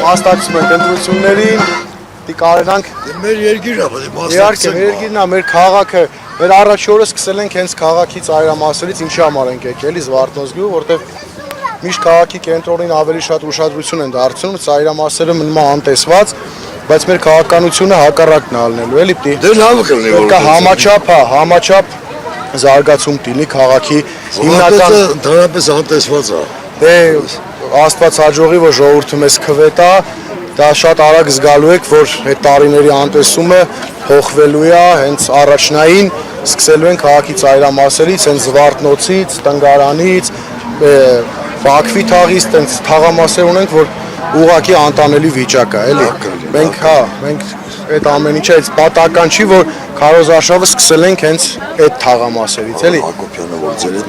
Հաստատում ենք ընտրություններին, կարողանանք մեր երկիրն է, իհարկե մեր երկիրն է, մեր քաղաքը, մեր առաջի օրը սկսել ենք հենց քաղաքի ծայրամասերից, ինչի համար ենք եկել Զվարթնոց գյուղ, որտեղ միշտ քաղաքի կենտրոնին ավելի շատ ուշադրություն են դարձնում, ծայրամասերը մնում են անտեսված, բայց մեր քաղաքականությունը հակառակն է ալնելու, էլի պիտի։ Դե լավ կլինի, որ համաչափ զարգացում տինի քաղաքի հիմնական ընդհանրապես անտեսված է։ Դե Աստված հաջողի, որ ժողովուրդը մեզ քվետա, դա շատ արագ զգալու եք, որ այդ տարիների անտեսումը փոխվելու է, հենց առաջնային սկսելու են քաղաքի ծայրամասերից, հենց Զվարթնոցից, Տնգարանից, Բաքվի թաղից, տենց թաղամասեր ունենք, որ ուղղակի անտանելի վիճակ է, էլի։ Մենք այդ ամեն ինչը այս պատահական չի, որ քարոզարշավը սկսել ենք հենց այդ թաղամասերից, էլի։ Հակոբյանը որ ձեր